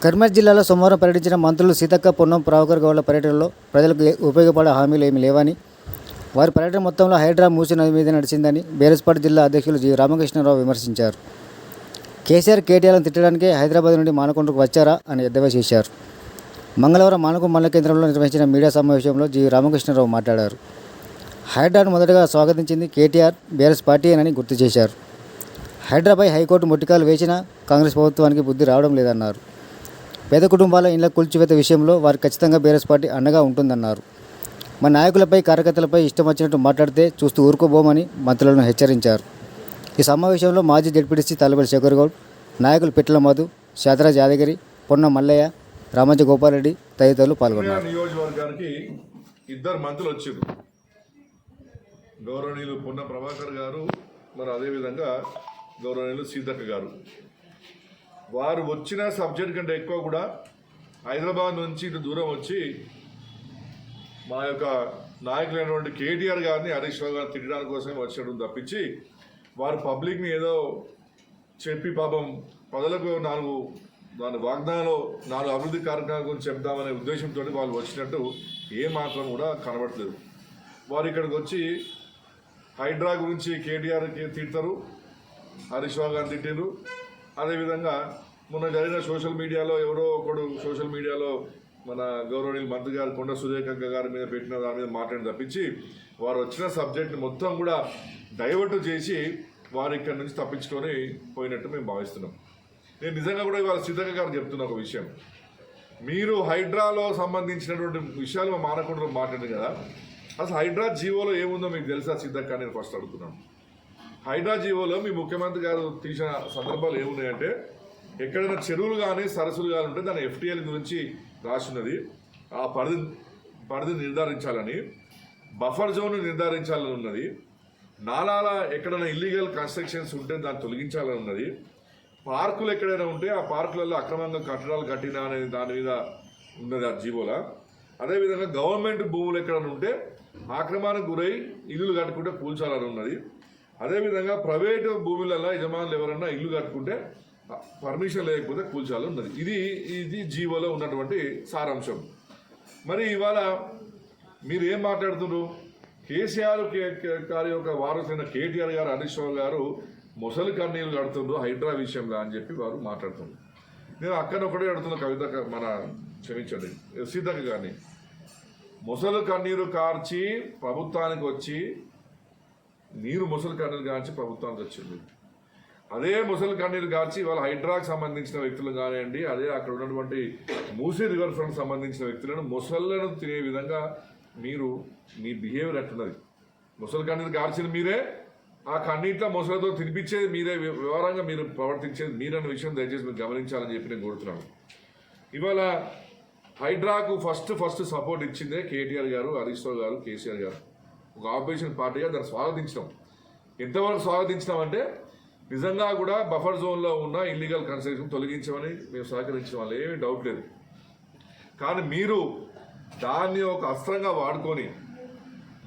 కరీంనగర్ జిల్లాలో సోమవారం పర్యటించిన మంత్రులు సీతక్క, పొన్నం ప్రభాకర్ గౌడ్ల పర్యటనలో ప్రజలకు ఉపయోగపడే హామీలు ఏమీ లేవని, వారి పర్యటన మొత్తంలో హైడ్రా మూసి నది మీద నడిచిందని బేరస్పాట్ జిల్లా అధ్యక్షులు జి రామకృష్ణారావు విమర్శించారు. కేసీఆర్, కేటీఆర్ను తిట్టడానికే హైదరాబాద్ నుండి మానకొండకు వచ్చారా అని ఎద్దేవా చేశారు. మంగళవారం మానకొండ మండల కేంద్రంలో నిర్వహించిన మీడియా సమావేశంలో జి రామకృష్ణారావు మాట్లాడారు. హైడ్రాను మొదటగా స్వాగతించింది కేటీఆర్, బీఆర్ఎస్ పార్టీయేనని గుర్తు చేశారు. హైడ్రాపై హైకోర్టు ముట్టికాలు వేసినా కాంగ్రెస్ ప్రభుత్వానికి బుద్ధి రావడం లేదన్నారు. పేద కుటుంబాల ఇళ్ల కూల్చివేత విషయంలో వారు ఖచ్చితంగా బీఆర్ఎస్ పార్టీ అండగా ఉంటుందన్నారు. మా నాయకులపై, కార్యకర్తలపై ఇష్టం వచ్చినట్టు మాట్లాడితే చూస్తూ ఊరుకోబోమని మంత్రులను హెచ్చరించారు. ఈ సమావేశంలో మాజీ జడ్పీటీసీ తాళ్ళపల్లి శేఖర్ గౌడ్, నాయకులు పిట్ల మధు, శాతరాజ్ యాదగిరి, పొన్న మల్లయ్య, రామంజ గోపాలరెడ్డి తదితరులు పాల్గొన్నారు. నియోజకవర్గానికి ఇద్దరు మంత్రులు వచ్చారు. గౌరవనీయులు పొన్న ప్రభాకర్ గారు, మరి అదేవిధంగా గౌరవనీయులు సీతక్క గారు. వారు వచ్చిన సబ్జెక్ట్ కంటే ఎక్కువ కూడా హైదరాబాద్ నుంచి ఇటు దూరం వచ్చి మా యొక్క నాయకులైనటువంటి కేటీఆర్ గారిని, హరీష్ రావు గారిని తిట్టడానికి కోసమే వచ్చినట్టు తప్పించి, వారు పబ్లిక్ని ఏదో చెప్పి పాపం ప్రజలకు దాని వాగ్దానంలో 4 అభివృద్ధి కార్యక్రమాల గురించి చెప్దామనే ఉద్దేశంతో వాళ్ళు వచ్చినట్టు ఏమాత్రం కూడా కనబడట్లేదు. వారు ఇక్కడికి వచ్చి హైడ్రా గురించి కేటీఆర్కి తిడతారు, హరీష్ రావు గారిని తిట్టారు. అదేవిధంగా మొన్న జరిగిన సోషల్ మీడియాలో ఎవరో ఒకడు సోషల్ మీడియాలో మన గౌరవనీయులు మంత్రి గారు కొండ సురేఖక్క గారి మీద పెట్టిన దాని మీద మాట్లాడి తప్పించి, వారు వచ్చిన సబ్జెక్ట్ని మొత్తం కూడా డైవర్ట్ చేసి వారు ఇక్కడి నుంచి తప్పించుకొని పోయినట్టు మేము భావిస్తున్నాం. నేను నిజంగా కూడా ఇవాళ సీతక్క గారు చెప్తున్న ఒక విషయం, మీరు హైడ్రాలో సంబంధించినటువంటి విషయాలు మా మానకుండా మాట్లాడారు కదా, అసలు హైడ్రా జీవోలో ఏముందో మీకు తెలుసా సీతక్క? నేను ఫస్ట్ అడుగుతున్నాను. హైడ్రా జీవోలో మీ ముఖ్యమంత్రి గారు తీసిన సందర్భాలు ఏమున్నాయంటే, ఎక్కడైనా చెరువులు కానీ సరస్సులు కానీ ఉంటే దాని ఎఫ్టీఎల్ గురించి రాసినది, ఆ పరిధి నిర్ధారించాలని, బఫర్ జోన్ నిర్ధారించాలని ఉన్నది, నాలాల ఎక్కడైనా ఇల్లీగల్ కన్స్ట్రక్షన్స్ ఉంటే దాన్ని తొలగించాలని ఉన్నది, పార్కులు ఎక్కడైనా ఉంటే ఆ పార్కులలో అక్రమంగా కట్టడాలు కట్టినా అనేది దాని మీద ఉన్నది ఆ జీవోలా. అదేవిధంగా గవర్నమెంట్ భూములు ఎక్కడైనా ఉంటే ఆక్రమణకు గురై ఇల్లులు కట్టుకుంటే కూల్చాలని ఉన్నది. అదేవిధంగా ప్రైవేటు భూములలో యజమానులు ఎవరన్నా ఇల్లు కట్టుకుంటే పర్మిషన్ లేకపోతే కూల్చాలని ఉన్నది. ఇది జీవోలో ఉన్నటువంటి సారాంశం. మరి ఇవాళ మీరు ఏం మాట్లాడుతున్నారు? కేసీఆర్ గారి యొక్క వారసులైన కేటీఆర్ గారు, హరీష్ రావు గారు మొసలి కన్నీళ్ళు కడుతుండ్రు హైడ్రా విషయంలో అని చెప్పి వారు మాట్లాడుతున్నారు. నేను అక్కడ ఒకటే అడుగుతున్న క్షమించండి సీతక్క గారిని, మొసలు కన్నీరు కార్చి ప్రభుత్వానికి వచ్చి, నీరు ముసలి కన్నీరు గార్చి ప్రభుత్వానికి వచ్చింది. అదే ముసలి కన్నీరు గార్చి ఇవాళ హైడ్రాకు సంబంధించిన వ్యక్తులు కానివ్వండి, అదే అక్కడ ఉన్నటువంటి మూసీ రివర్ ఫ్రంట్ సంబంధించిన వ్యక్తులను ముసళ్లను తినే విధంగా మీ బిహేవియర్ ఎట్టున్నది. ముసలి కన్నీరు గార్చిన మీరే, ఆ కన్నీటిలో ముసలితో తినిపించేది మీరే, వివరంగా మీరు ప్రవర్తించేది మీరన్న విషయం దయచేసి మీరు గమనించాలని చెప్పి నేను కోరుతున్నాను. ఇవాళ హైడ్రాకు ఫస్ట్ సపోర్ట్ ఇచ్చిందే కేటీఆర్ గారు, హరీష్ రావు గారు, కేసీఆర్ గారు. ఒక ఆపరేషన్ పార్టీగా దాన్ని స్వాగతించినాం. ఎంతవరకు స్వాగతించినామంటే, నిజంగా కూడా బఫర్ జోన్లో ఉన్న ఇల్లీగల్ కన్స్ట్రక్షన్ తొలగించమని మేము సహకరించిన వాళ్ళు ఏమీ డౌట్ లేదు. కానీ మీరు దాన్ని ఒక అస్త్రంగా వాడుకొని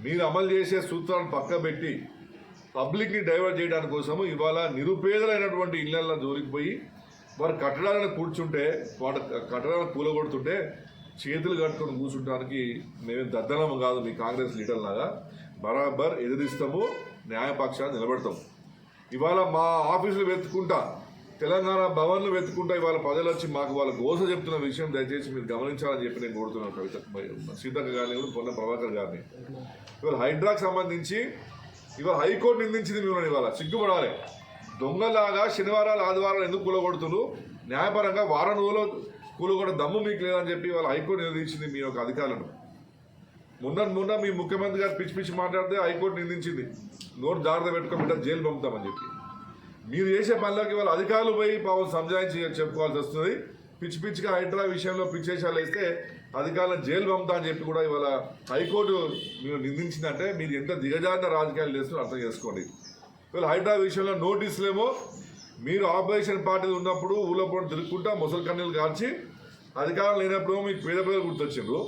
మీరు అమలు చేసే సూత్రాలను పక్కబెట్టి పబ్లిక్ని డైవర్ట్ చేయడానికి కోసము ఇవాళ నిరుపేదలైనటువంటి ఇళ్లలో జోలికిపోయి వారు కట్టడాలను కూర్చుంటే, వాడు కట్టడాలను కూలగొడుతుంటే చేతులు కట్టుకొని కూర్చుంటానికి మేము దద్దలము కాదు. మీ కాంగ్రెస్ లీడర్ లాగా బరాబర్ ఎదిరిస్తాము, న్యాయపక్షాన్ని నిలబెడతాం. ఇవాళ మా ఆఫీసులు వెతుక్కుంటా, తెలంగాణ భవన్లు వెతుక్కుంటా ఇవాళ ప్రజలు వచ్చి మాకు వాళ్ళ గోస చెప్తున్న విషయం దయచేసి మీరు గమనించాలని చెప్పి నేను కోరుతున్నాను సీతక్క గారిని, పొన్న ప్రభాకర్ గారిని. ఇవాళ హైడ్రాకు సంబంధించి ఇవాళ హైకోర్టు నిందించింది మిమ్మల్ని. ఇవాళ సిగ్గుపడాలి. దొంగలాగా శనివారాలు ఆదివారాలు ఎందుకు కూలగొడుతున్నారు? న్యాయపరంగా వారం రోజులు కూలగొట్ట దమ్ము మీకు లేదని చెప్పి వాళ్ళ హైకోర్టు నిలదీసింది మీ యొక్క అధికారులను. మొన్న మీ ముఖ్యమంత్రి గారు పిచ్చి మాట్లాడితే హైకోర్టు నిందించింది, నోటు జాగ్రత్త పెట్టుకోబెట్ట జైలు పంపుతామని చెప్పి. మీరు చేసే పనులకి వాళ్ళ అధికారులు పోయి పాపం సంజాయించి చెప్పుకోవాల్సి వస్తుంది. పిచ్చిగా హైడ్రా విషయంలో పిచ్చేషాలు వేస్తే అధికారులను జైలు పంపుతా అని చెప్పి కూడా ఇవాళ హైకోర్టు మీరు నిందించిందంటే మీరు ఎంత దిగజారిన రాజకీయాలు చేస్తున్నారో అర్థం చేసుకోండి. ఇవాళ హైడ్రా విషయంలో నోటీసులేమో మీరు ఆపరేషన్ పార్టీలు ఉన్నప్పుడు ఊళ్ళో పోటీ తిరుగుకుంటా ముసలి కన్నీళ్ళు కాల్చి, అధికారం లేనప్పుడు మీకు పేద ప్రజలు గుర్తొచ్చిండ్రు.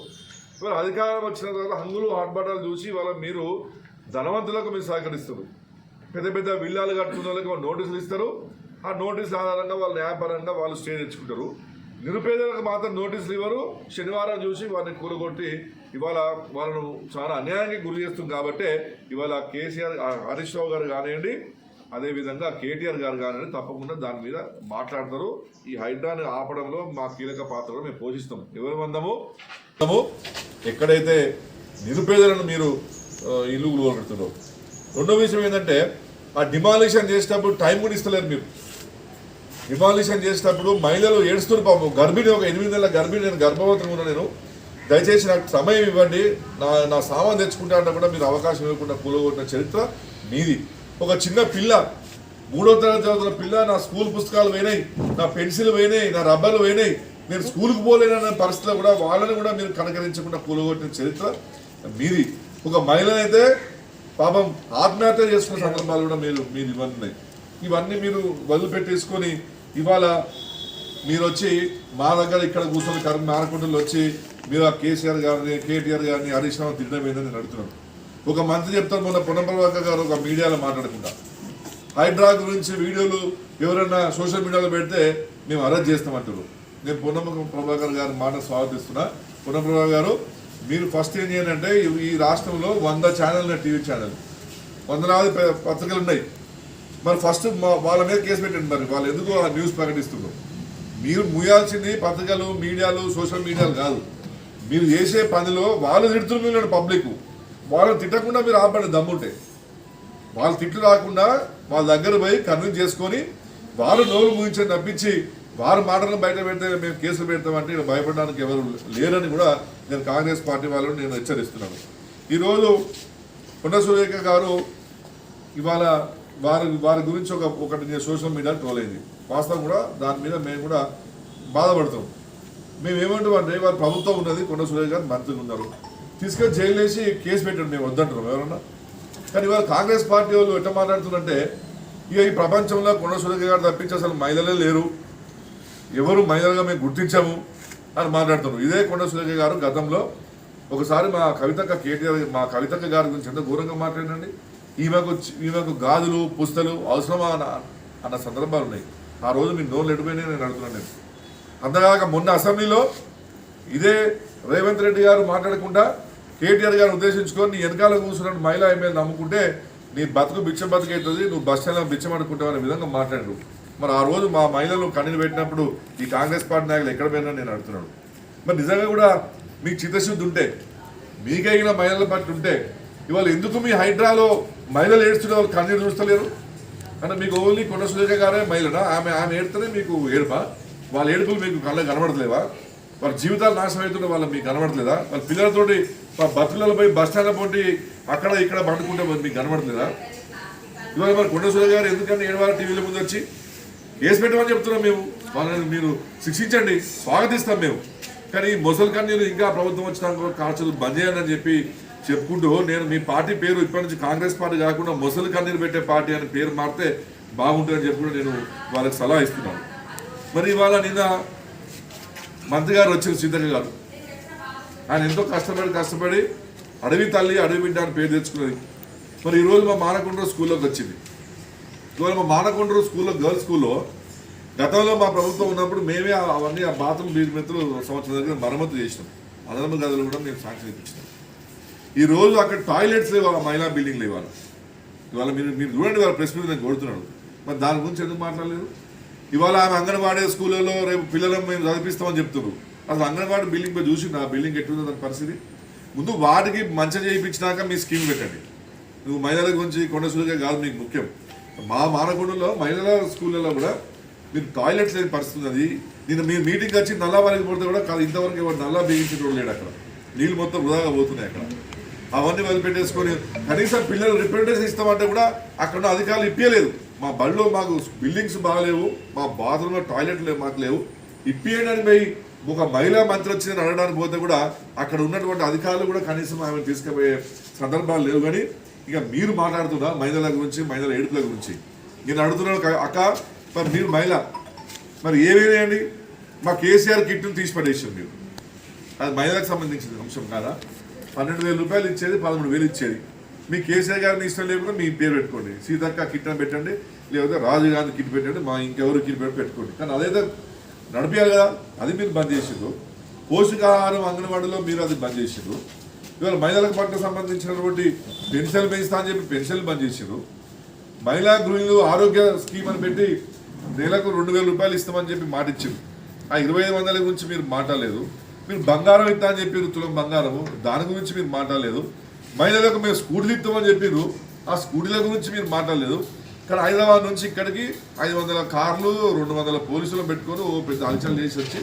ఇవాళ అధికారం వచ్చిన తర్వాత హంగులు ఆర్భాటాలు చూసి ఇవాళ మీరు ధనవంతులకు మీరు సహకరిస్తారు. పెద్ద విల్లాలు కట్టుకున్న వాళ్ళకి వాళ్ళు నోటీసులు ఇస్తారు. ఆ నోటీసుల ఆధారంగా వాళ్ళు న్యాయపరంగా వాళ్ళు స్టే తెచ్చుకుంటారు. నిరుపేదలకు మాత్రం నోటీసులు ఇవ్వరు. శనివారం చూసి వారిని కూలగొట్టి ఇవాళ వాళ్ళను చాలా అన్యాయానికి గురి చేస్తుంది. కాబట్టి ఇవాళ కేసీఆర్ హరీష్ రావు గారు కానివ్వండి, అదేవిధంగా కేటీఆర్ గారు కానివ్వండి తప్పకుండా దాని మీద మాట్లాడతారు. ఈ హైడ్రాని ఆపడంలో మా కీలక పాత్రలో మేము పోషిస్తాం. ఎవరి మందము ఎక్కడైతే నిరుపేదలను మీరు ఇల్లు కూలగొడుతున్నారో. రెండో విషయం ఏంటంటే ఆ డిమాలిషన్ చేసేటప్పుడు టైం కూడా ఇస్తలేరు మీరు. డిమాలిషన్ చేసేటప్పుడు మహిళలు ఏడుస్తున్న పాపం, గర్భిణి ఒక 8 నెలల గర్భిణి, నేను గర్భవతిని ఉన్నా, నేను దయచేసి నాకు సమయం ఇవ్వండి, నా సామాన్ తెచ్చుకుంటా అంటే కూడా మీరు అవకాశం ఇవ్వకుండా కూలగొట్టిన చరిత్ర మీది. ఒక చిన్న పిల్ల 3వ తరగతి చదువుతున్న పిల్ల, నా స్కూల్ పుస్తకాలు పోయినాయి, నా పెన్సిల్ పోయినాయి, నా రబ్బర్లు పోయినాయి, నేను స్కూల్కి పోలేనన్న పరిస్థితిలో కూడా వాళ్ళని కూడా మీరు కనకరించకుండా కూలగొట్టిన చరిత్ర మీది. ఒక మహిళనైతే పాపం ఆత్మహత్య చేసుకున్న సందర్భాలు కూడా మీరు ఇవన్నీ మీరు వదిలిపెట్టేసుకొని ఇవాళ మీరు వచ్చి మా దగ్గర ఇక్కడ కూర్చొని మారకుంటలు వచ్చి మీరు ఆ కేసీఆర్ గారిని, కేటీఆర్ గారిని, హరీష్ రావు తిట్టడం ఏందని నేను అడుగుతున్నాను. ఒక మంత్రి చెప్తాను, మొన్న పొన్నం ప్రభాకర్ గారు ఒక మీడియాలో మాట్లాడకుండా హైడ్రా గురించి వీడియోలు ఎవరైనా సోషల్ మీడియాలో పెడితే మేము అరెస్ట్ చేస్తామంటారు. నేను పొన్నం ప్రభాకర్ గారి మాట స్వాగతిస్తున్నా. పొన్నం ప్రభాకర్ గారు, మీరు ఫస్ట్ ఏం చేయండి అంటే ఈ రాష్ట్రంలో 100 ఛానల్ టీవీ ఛానల్, 100 పత్రికలు ఉన్నాయి. మరి ఫస్ట్ వాళ్ళ మీద కేసు పెట్టండి. మరి వాళ్ళు ఎందుకు ఆ న్యూస్ ప్రకటిస్తున్నారు? మీరు ముయాల్సింది పత్రికలు, మీడియాలు, సోషల్ మీడియాలు కాదు. మీరు చేసే పనిలో వాళ్ళు తిడుతున్నారు పబ్లిక్, వాళ్ళని తిట్టకుండా మీరు ఆపండి. దమ్ముంటే వాళ్ళు తిట్లు రాకుండా వాళ్ళ దగ్గర పోయి కన్విన్స్ చేసుకొని వారు నోరు ముగించని తప్పించి వారు మాటలను బయట పెడితే మేము కేసులు పెడతామంటే ఇక్కడ భయపడడానికి ఎవరు లేరని కూడా నేను కాంగ్రెస్ పార్టీ వాళ్ళని నేను హెచ్చరిస్తున్నాను. ఈరోజు కొండ సురేఖ గారు ఇవాళ వారి గురించి ఒకటి సోషల్ మీడియా ట్రోల్ అయింది. వాస్తవం కూడా దాని మీద మేము కూడా బాధపడతాం. మేము ఏమంటామంటే వారి ప్రభుత్వం ఉన్నది, కొండ సురేఖ గారు మంత్రులు ఉన్నారు, తీసుకొని జైలు వేసి కేసు పెట్టండి, మేము వద్దంటున్నాం ఎవరన్నా. కానీ ఇవాళ కాంగ్రెస్ పార్టీ వాళ్ళు ఎట్లా మాట్లాడుతుందంటే ఇక ఈ ప్రపంచంలో కొండ సురేఖ గారు తప్పించి అసలు మహిళలే లేరు, ఎవరు మహిళలుగా మేము గుర్తించాము అని మాట్లాడుతున్నారు. ఇదే కొండ సురేఖ గారు గతంలో ఒకసారి మా కవితక్క గారి గురించి ఎంత ఘోరంగా మాట్లాడినండి. ఈమెకు గాజులు, పుస్తలు అవసరమా అన్న సందర్భాలు ఉన్నాయి. ఆ రోజు మీ నోళ్ళు ఎడిపోయినా నేను అడుగుతున్నాను. నేను అంతగాక మొన్న అసెంబ్లీలో ఇదే రేవంత్ రెడ్డి గారు మాట్లాడకుండా కేటీఆర్ గారు ఉద్దేశించుకొని నీ వెనకాల కూర్చున్న మహిళా ఎమ్మెల్యే నమ్ముకుంటే నీ బతుకు బతుకవుతుంది, నువ్వు బస్ స్టాండ్లో బిచ్చం అనుకుంటావు అనే విధంగా మాట్లాడారు. మరి ఆ రోజు మా మహిళలు కన్నీరు పెట్టినప్పుడు ఈ కాంగ్రెస్ పార్టీ నాయకులు ఎక్కడ పోయినా నేను అడుగుతున్నాను. మరి నిజంగా కూడా మీకు చిత్తశుద్ధి ఉంటే, మీకైన మహిళల పట్ల ఉంటే ఇవాళ ఎందుకు మీ హైడ్రాలో మహిళలు ఏడుస్తుంటే వాళ్ళు కన్నీరు చూస్తలేరు? అంటే మీకు ఓన్లీ కొండ సురేఖ గారే మహిళనా? ఆమె ఏడితేనే మీకు ఏడుపా? వాళ్ళ ఏడుపులు మీకు కళ్ళకి కనబడతలేవా? వాళ్ళ జీవితాలు నాశనం అవుతుంటే వాళ్ళ మీకు కనబడలేదా? వాళ్ళ పిల్లలతోటి బతుకులలో పోయి బస్ స్టాండ్లో పోటీ అక్కడ ఇక్కడ పండుకుంటే మీకు కనబడలేదా? ఇవాళ మరి కొండ సురేఖ గారు ఎందుకంటే 7 వారాల టీవీల ముందు వచ్చి కేసు పెట్టమని చెప్తున్నాం. మేము వాళ్ళని మీరు శిక్షించండి, స్వాగతిస్తాం మేము. కానీ ముసలి కన్నీరు ఇంకా ప్రభుత్వం వచ్చినాక కాల్చలు బంద్ చేయాలని చెప్పి చెప్పుకుంటూ నేను మీ పార్టీ పేరు ఇప్పటి నుంచి కాంగ్రెస్ పార్టీ కాకుండా ముసలి కన్నీరు పెట్టే పార్టీ అని పేరు మారితే బాగుంటుందని చెప్పి నేను వాళ్ళకి సలహా ఇస్తున్నాను. మరి ఇవాళ నిన్న మంత్రి గారు వచ్చిన సీతక్క గారు, ఆయన ఎంతో కష్టపడి అడవి తల్లి అడవి బిడ్డ అని పేరు తెచ్చుకున్నది. మరి ఈరోజు మా మానకొండ స్కూల్లోకి వచ్చింది. ఇవాళ మా మానకొండ స్కూల్లో గర్ల్స్ స్కూల్లో గతంలో మా ప్రభుత్వం ఉన్నప్పుడు మేమే అవన్నీ ఆ బాత్రూమ్ బీజమెత్తులు సంవత్సరం దగ్గర మరమ్మతు చేసినాం. అదనపు గదులు కూడా మేము శాంక్షన్ ఇప్పించినాం. ఈరోజు అక్కడ టాయిలెట్స్ లేవు, మహిళా బిల్డింగ్లు ఇవాళ మీరు చూడండి, వాళ్ళ ప్రెస్ మీద నేను కొడుతున్నాడు. మరి దాని గురించి ఎందుకు మాట్లాడలేదు? ఇవాళ ఆమె అంగన్వాడీ స్కూళ్ళలో రేపు పిల్లలను మేము చదివిస్తామని చెప్తున్నారు. అసలు అంగన్వాడీ బిల్డింగ్ పోయి చూసి ఆ బిల్డింగ్ ఎట్లుందో దాని పరిస్థితి. ముందు వాటికి మంచిగా చేయించినాక మీ స్కీమ్ పెట్టండి. నువ్వు మహిళల గురించి కొండ సురేఖ కాదు మీకు ముఖ్యం. మా మానకొండలో మహిళల స్కూళ్ళలో కూడా మీరు టాయిలెట్స్ లేని పరిస్థితి ఉన్నది. నేను మీరు మీటింగ్ వచ్చి నల్లా వారికి పోతే కూడా కాదు, ఇంతవరకు ఎవరు నల్లా బిగించేటోడు లేడు. అక్కడ నీళ్ళు మొత్తం వృధాగా పోతున్నాయి. అక్కడ అవన్నీ వదిలిపెట్టేసుకొని కనీసం పిల్లలు రిప్రజెంటేషన్ ఇస్తామంటే కూడా అక్కడ అధికారులు ఇప్పలేదు. మా బడిలో మాకు బిల్డింగ్స్ బాగాలేవు, మా బాత్రూంలో టాయిలెట్లు మాకు లేవు, ఇప్పియడానికి పోయి ఒక మహిళా మంత్రి వచ్చిందని అడగడానికి పోతే కూడా అక్కడ ఉన్నటువంటి అధికారులు కూడా కనీసం ఆమెను తీసుకుపోయే సందర్భాలు లేవు. కానీ ఇక మీరు మాట్లాడుతున్నా మహిళల గురించి, మహిళల ఏడుపుల గురించి నేను అడుగుతున్నాను. అక్క మరి మీరు మహిళ, మరి ఏవేనండి మా కేసీఆర్ కిట్ను తీసి పడేసారు మీరు. అది మహిళలకు సంబంధించిన అంశం కాదా? 12,000 రూపాయలు ఇచ్చేది 13,000 ఇచ్చేది. మీ కేసీఆర్ గారిని ఇష్టం లేకుండా మీ పేరు పెట్టుకోండి, సీతక్క కిట్ అని పెట్టండి, లేకపోతే రాజు గారిని కిట్ పెట్టండి, మా ఇంకెవరు కిట్ పెట్టుకోండి. కానీ అదైతే నడిపించాలి కదా, అది మీరు బంద్ చేసిండ్రు. పోషకాహారం అంగన్వాడీలో మీరు అది బంద్ చేసిండ్రు. ఇవాళ మహిళలకు పట్ల సంబంధించినటువంటి పెన్షన్లు పెంచుతా అని చెప్పి పెన్షన్లు బంద్ చేసిండ్రు. మహిళా గృహిణులు ఆరోగ్య స్కీమ్ అని పెట్టి నెలకు 2,000 రూపాయలు ఇస్తామని చెప్పి మాట ఇచ్చిండ్రు. ఆ 2,500 గురించి మీరు మాట్లాడలేదు. మీరు బంగారం ఇస్తా అని చెప్పారు, తులం బంగారము, దాని గురించి మీరు మాట్లాడలేదు. మహిళలకు మేము స్కూటీలు ఇస్తామని చెప్పారు, ఆ స్కూటీల గురించి మీరు మాట్లాడలేదు. కానీ హైదరాబాద్ నుంచి ఇక్కడికి 500 కార్లు 200 పోలీసులు పెట్టుకొని ఓ పెద్ద హల్చల్ చేసి వచ్చి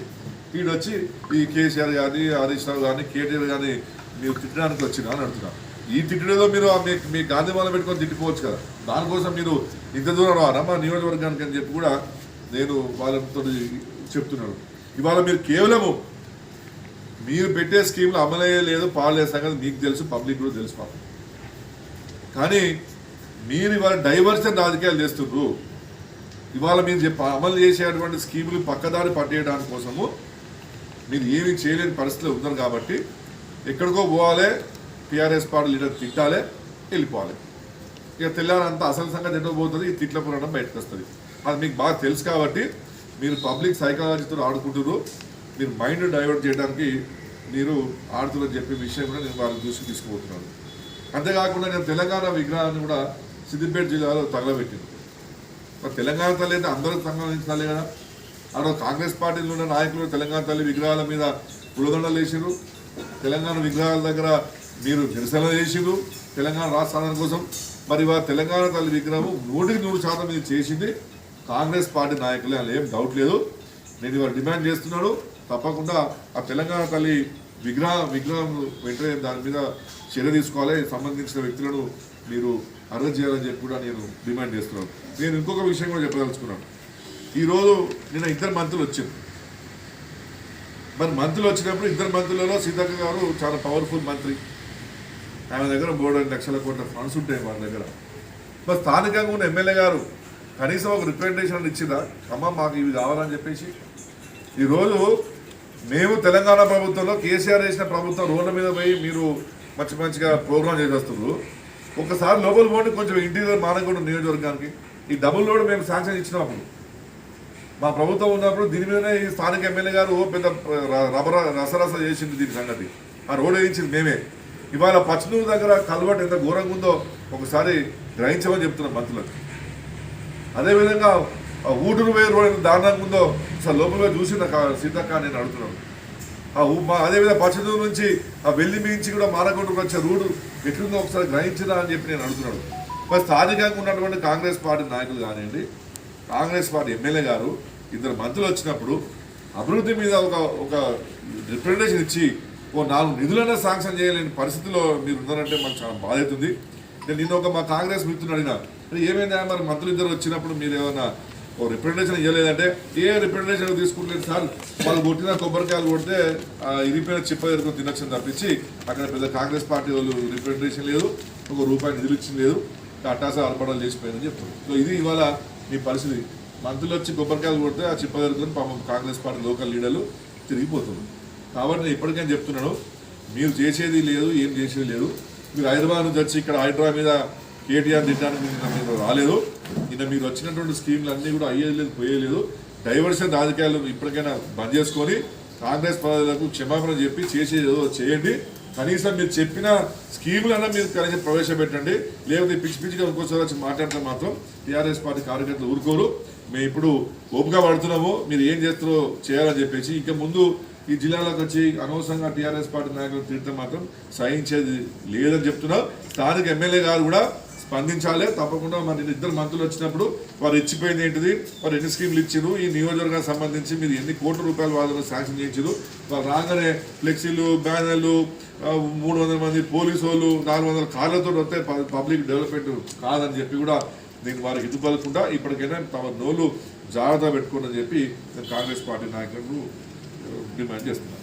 వీడొచ్చి ఈ కేసీఆర్ కానీ హరీష్ రావు కానీ కేటీఆర్ కానీ మీరు తిట్టడానికి వచ్చినా అని అడుగుతున్నారు. ఈ తిట్టడేదో మీరు మీ గాంధీ మాల పెట్టుకొని తిట్టిపోవచ్చు కదా, దానికోసం మీరు ఇంత దూరం రారా మా నియోజకవర్గానికి అని చెప్పి కూడా నేను వాళ్ళతో చెప్తున్నాను. ఇవాళ మీరు కేవలము మీరు పెట్టే స్కీమ్లు అమలయ్యే లేదు పాలే సంగతి మీకు తెలుసు, పబ్లిక్ కూడా తెలుసు పాపం. కానీ మీరు ఇవాళ డైవర్షన్ రాజకీయాలు చేస్తున్నారు. ఇవాళ మీరు అమలు చేసేటువంటి స్కీములు పక్కదారి పట్టేయడానికి కోసము మీరు ఏమీ చేయలేని పరిస్థితిలో ఉన్నారు. కాబట్టి ఎక్కడికో పోవాలి, టీఆర్ఎస్ పార్టీ లీడర్ తిట్టాలి, వెళ్ళిపోవాలి. ఇక తెల్లారంతా అసలు సంగతి ఎటో పోతుంది, ఈ తిట్ల పురాణం బయటకు వస్తుంది. అది మీకు బాగా తెలుసు కాబట్టి మీరు పబ్లిక్ సైకాలజీతో ఆడుకుంటున్నారు. మీరు మైండ్ డైవర్ట్ చేయడానికి మీరు ఆడుతున్న చెప్పే విషయం కూడా నేను వాళ్ళని దృష్టికి తీసుకుపోతున్నాను. అంతేకాకుండా నేను తెలంగాణ విగ్రహాన్ని కూడా సిద్దిపేట జిల్లాలో తగలబెట్టింది. మరి తెలంగాణ తల్లి అయితే అందరూ సంబంధించాలి కదా. అక్కడ కాంగ్రెస్ పార్టీలో ఉన్న నాయకులు తెలంగాణ తల్లి విగ్రహాల మీద పులదండలు వేసిరు, తెలంగాణ విగ్రహాల దగ్గర మీరు నిరసన చేసిరు తెలంగాణ రాష్ట్రాల కోసం. మరి ఇవాళ తెలంగాణ తల్లి విగ్రహం 100% మీరు చేసింది కాంగ్రెస్ పార్టీ నాయకులే, అని ఏం డౌట్ లేదు. నేను ఇవాళ డిమాండ్ చేస్తున్నాడు, తప్పకుండా ఆ తెలంగాణ తల్లి విగ్రహం వెంటనే దాని మీద చర్య తీసుకోవాలి, సంబంధించిన వ్యక్తులను మీరు అరెస్ట్ చేయాలని చెప్పి కూడా నేను డిమాండ్ చేస్తున్నాను. నేను ఇంకొక విషయం కూడా చెప్పదలుచుకున్నాను. ఈరోజు నిన్న 2 మంత్రులు వచ్చారు. మరి మంత్రులు వచ్చినప్పుడు 2 మంత్రులలో సీతక్క గారు చాలా పవర్ఫుల్ మంత్రి. ఆమె దగ్గర 3 లక్షల కోట్ల ఫండ్స్ ఉంటాయి మన దగ్గర. మరి స్థానికంగా ఉన్న ఎమ్మెల్యే గారు కనీసం ఒక రిప్రజెంటేషన్ ఇచ్చిందా, అమ్మ మాకు ఇవి కావాలని చెప్పేసి. ఈరోజు మేము తెలంగాణ ప్రభుత్వంలో కేసీఆర్ చేసిన ప్రభుత్వం రోడ్ల మీద పోయి మీరు మంచిగా ప్రోగ్రామ్ చేసి వస్తున్నారు. ఒకసారి లోపల పోండి, కొంచెం ఇంటీరియర్ మానకొండ నియోజకవర్గానికి ఈ డబుల్ రోడ్ మేము శాంక్షన్ ఇచ్చినప్పుడు మా ప్రభుత్వం ఉన్నప్పుడు దీని మీదనే ఈ స్థానిక ఎమ్మెల్యే గారు పెద్ద రసరస చేసింది దీని సంగతి. ఆ రోడ్ వేయించింది మేమే. ఇవాళ పచ్చనూరు దగ్గర కల్వర్ట్ ఎంత ఘోరంగా ఉందో ఒకసారి గ్రహించమని చెప్తున్నాం మంత్రులకు. అదేవిధంగా ఊటూరు పోయే రోడ్ ఎంత దారుణంగా ఉందో అసలు లోపల చూసిన సీతక్క నేను అడుగుతున్నాను. అదేవిధంగా పచ్చనూరు నుంచి ఆ వెల్లి మించి కూడా మానకొండకు వచ్చే రోడ్డు ఎట్లుందో ఒకసారి గ్రహించరా అని చెప్పి నేను అడుగుతున్నాడు. మరి స్థానికంగా ఉన్నటువంటి కాంగ్రెస్ పార్టీ నాయకులు కానివ్వండి, కాంగ్రెస్ పార్టీ ఎమ్మెల్యే గారు 2 మంత్రులు వచ్చినప్పుడు అభివృద్ధి మీద ఒక రిప్రజెంటేషన్ ఇచ్చి ఓ 4 నిధులైనా శాంక్షన్ చేయలేని పరిస్థితిలో మీరు ఉన్నారంటే మాకు చాలా బాధ అవుతుంది. నేను నిన్న మా కాంగ్రెస్ మిత్రుని అడిగినా, ఏమైందా మరి మంత్రులు 2 వచ్చినప్పుడు మీరు ఏమైనా ఓ రిప్రజెంటేషన్ ఇవ్వలేదంటే, ఏ రిప్రజెంటేషన్ తీసుకుంటలేదు సార్, వాళ్ళు కొట్టిన కొబ్బరికాయలు కొడితే ఇరిపోయిన చిప్ప ఎదుర్కొని తినొచ్చని తప్పించి అక్కడ పెద్ద కాంగ్రెస్ పార్టీ వాళ్ళు రిప్రజెంటేషన్ లేదు, ₹1 నిధులు ఇచ్చింది లేదు, అట్టాసా అర్పణలు చేసిపోయిందని చెప్తారు. సో ఇది ఇవాళ మీ పరిస్థితి. మంత్రులు వచ్చి కొబ్బరికాయలు కొడితే ఆ చిప్ప ఎదుర్కొని పాపం కాంగ్రెస్ పార్టీ లోకల్ లీడర్లు తిరిగిపోతుంది. కాబట్టి నేను ఇప్పటికైనా చెప్తున్నాను, మీరు చేసేది లేదు, ఏం చేసేది లేదు. మీరు హైదరాబాద్ నుంచి వచ్చి ఇక్కడ హైదరాబాద్ మీద కేటీఆర్ తిట్టడానికి మీరు రాలేదు. నిన్న మీరు వచ్చినటువంటి స్కీమ్లు అన్నీ కూడా అయ్యేది లేదు, పోయేలేదు. డైవర్షన్ రాజకీయాలు ఇప్పటికైనా బంద్ చేసుకొని కాంగ్రెస్ ప్రజలకు క్షమాపణ చెప్పి చేసేది చేయండి. కనీసం మీరు చెప్పిన స్కీములన్నా మీరు కనీసం ప్రవేశపెట్టండి. లేకపోతే పిచ్చిగా ఇంకోసారి వచ్చి మాట్లాడితే మాత్రం టీఆర్ఎస్ పార్టీ కార్యకర్తలు ఊరుకోరు. మేము ఇప్పుడు ఓపిక పడుతున్నాము, మీరు ఏం చేస్తారో చేయాలని చెప్పేసి. ఇక ముందు ఈ జిల్లాలోకి వచ్చి అనవసరంగా టీఆర్ఎస్ పార్టీ నాయకులు తిడితే మాత్రం సహించేది లేదని చెప్తున్నారు. స్థానిక ఎమ్మెల్యే గారు కూడా స్పందించాలి తప్పకుండా. మరి 2 మంత్రులు వచ్చినప్పుడు వారు ఇచ్చిపోయింది ఏంటిది, వారు ఎన్ని స్కీమ్లు ఇచ్చారు, ఈ నియోజకవర్గానికి సంబంధించి మీరు ఎన్ని కోట్ల రూపాయల వాళ్ళను శాంక్షన్ చేయించారు, వారు రాగానే ఫ్లెక్సీలు, బ్యానర్లు, 300 మంది పోలీసు వాళ్ళు, 400 కార్లతో వస్తే పబ్లిక్ డెవలప్మెంట్ కాదని చెప్పి కూడా నేను వారికి ఇటుపలకుండా ఇప్పటికైనా తమ నోళ్ళు జాగ్రత్త పెట్టుకోండి అని చెప్పి నేను కాంగ్రెస్ పార్టీ నాయకులను డిమాండ్ చేస్తున్నాను.